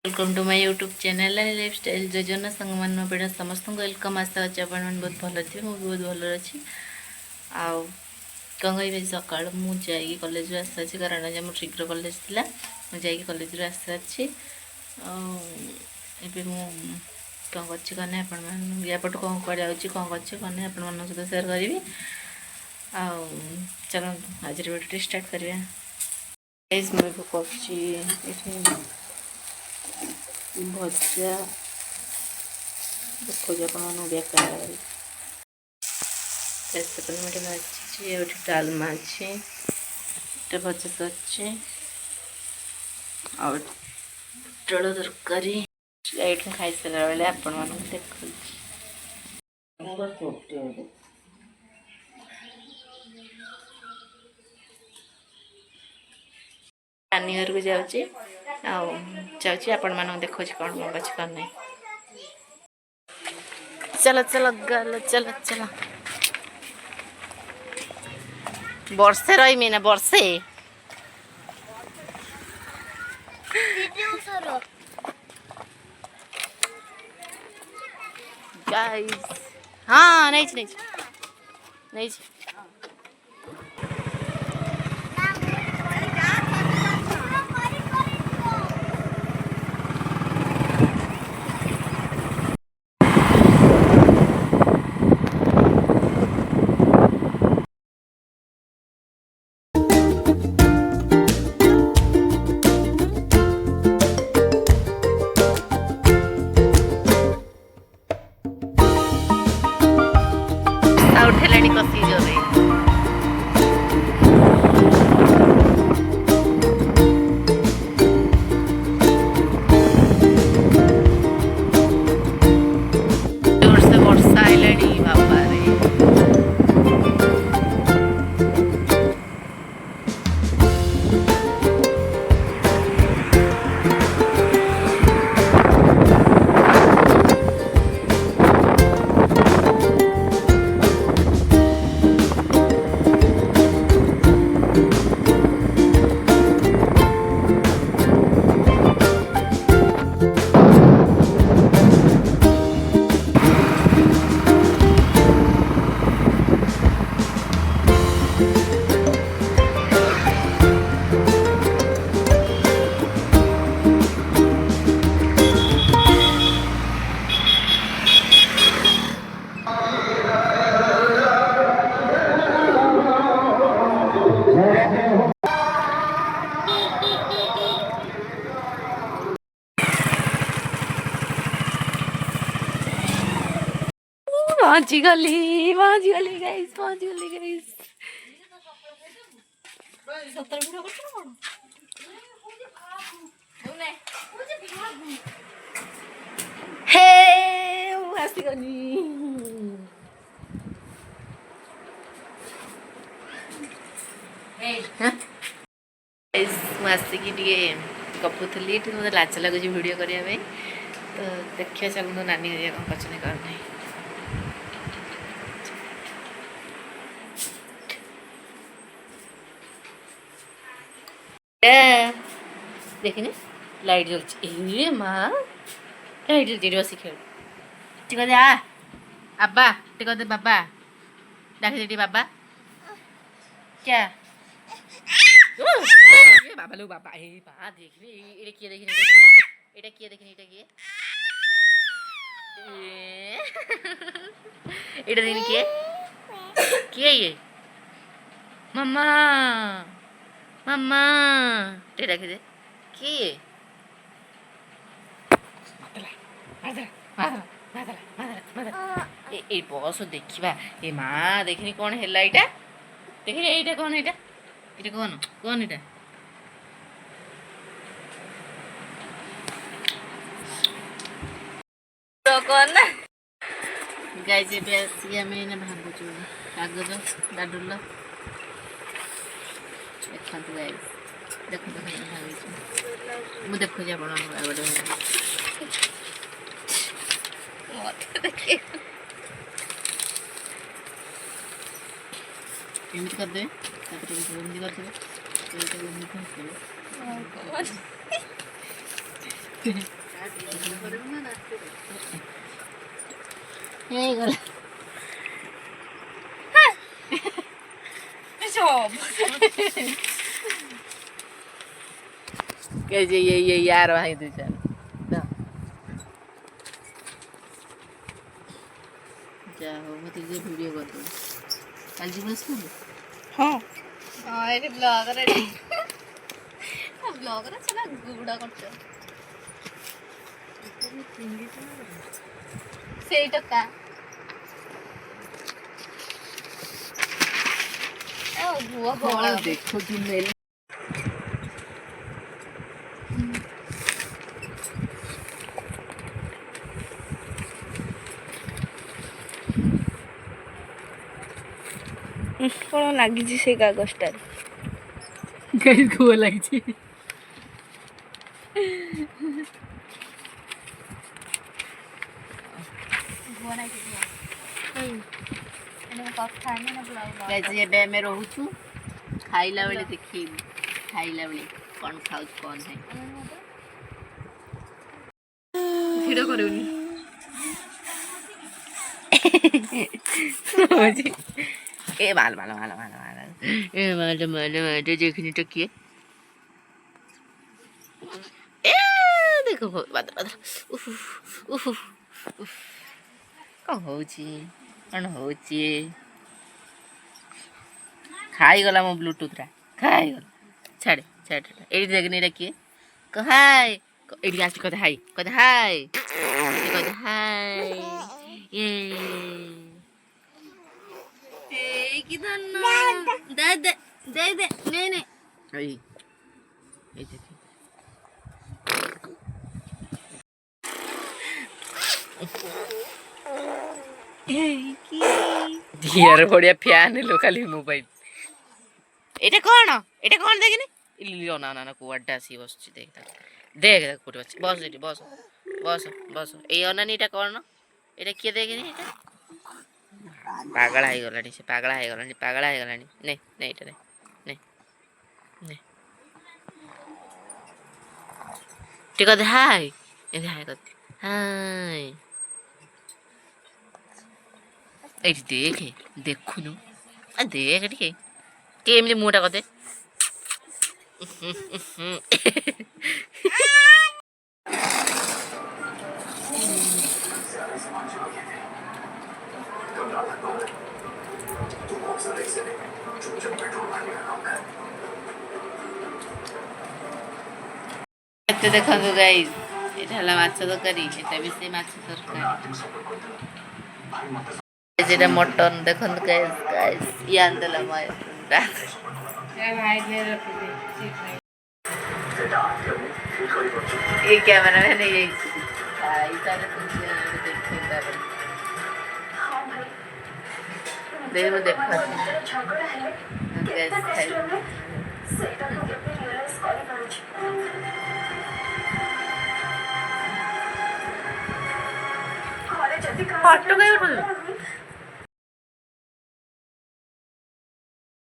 welcome to my YouTube channel lifestyle योजना संग मान बेड़ा समस्त वेलकम आशा अच्छे आप बहुत भल थे मुझे बहुत भल अच्छी आउ कौन कह सका मुझे कॉलेज आसी कारण आज मोर शीघ्र कॉलेज थी मुझे कॉलेज आसी एवं मु कौन कर यापट कौन कर कौन कर आप सहित सेयार करी आउ चलो आज वीडियो स्टार्ट करिया भजा देखो नड़िया डालमा अच्छे भजा अच्छे पोटल तरकारी ये खाई सारा बेले आपण मान देख नानी घर को जाऊँगी आपण मान देखो कौन मग अच्छे कौन नहीं चलो चलो गल चलो चलो वर्षे रही ना वर्षे गाइस हाँ नहीं नहीं नहीं उठेलानी कसी जोरे जोर से वर्षा आइलानी बाबा रे पहुंची गली गाइस हे आसी गनी मुझे गपुली मत लाज लगुच वीडियो करने तो देखिए चलते नानी कौन कर कौन नहीं देखने लाइट जलती माँ लाइट जलती बस खेल टिक दे आबा टिक दे बाबा डाक दे बाबा क्या बाबा लो बाबा ए बा देखने एटा किए देखने एटा किए देखने एटा किए एटा दिन किए ये मम्मा मम्मा टेढ़ा के दे किए ए बस देखा ए माँ देखनी कौन है यहाँ देखनी ये कौन यहाँ ये कौन कौन यहाँ तो कौन ना गाय जे बेसी हमें ना भागुचु कागज डाडुल देखो गाइस देखो भागी मु देखो जे आपण गोटे एमती करदे एमती करदे ହେଇଗଲା ये यार भाई तू चल जा हो मैं तुझे वीडियो कर दूँ कल जी बस में हाँ हाँ ये ब्लॉगर है ब्लॉगर चला गुड़ा करते सेई टका ए बुआ बोला देखो कि मेरे कौन लगी से कागजटा गाइस को लगी गाइस ये मैं रहूछु खाइला बेले देखी खाइला बेले कौन खाऊ कौन है भिडियो करूनी ए माल माल माल माल माल ए माल माल माल देखनी तो किए ए देखो बात बात उफ उफ उफ कौन होची कौन होची खाई गला मो ब्लूटूथ रा खाई गला छाड़े छाड़े एडी देखनी रे किए कहाय एडी आसी कदा हाय कदा हाय ये की धन्ना दे दे दे दे नहीं नहीं आई ये देखिए यार बढ़िया फैन लो खाली मोबाइल এটা কোন দেখিনি ইলিও না না না কুয়াডা আসি বসছি দেখ দেখ দেখ কোটি বসছি বস এটি বস বস বস এই অনানিটা কোন এটা কে দেখিনি এটা পাগলা হয়ে গলানি সে পাগলা হয়ে গলানি নে নে এটা নে নে নে ঠিক আছে হাই এই হাই করতে হাই এই দেখে দেখুনু দেখ ঠিক কেমনি মুটা কতে देखो गाइस এটা হলো মাছ তরকারি এটা বেশি মাছ তরকারি যেটা মটন দেখুন গাইস গাইস ইয়ান দিলাম ये कैमरा मैन है ये देख देखो हॉट तो गई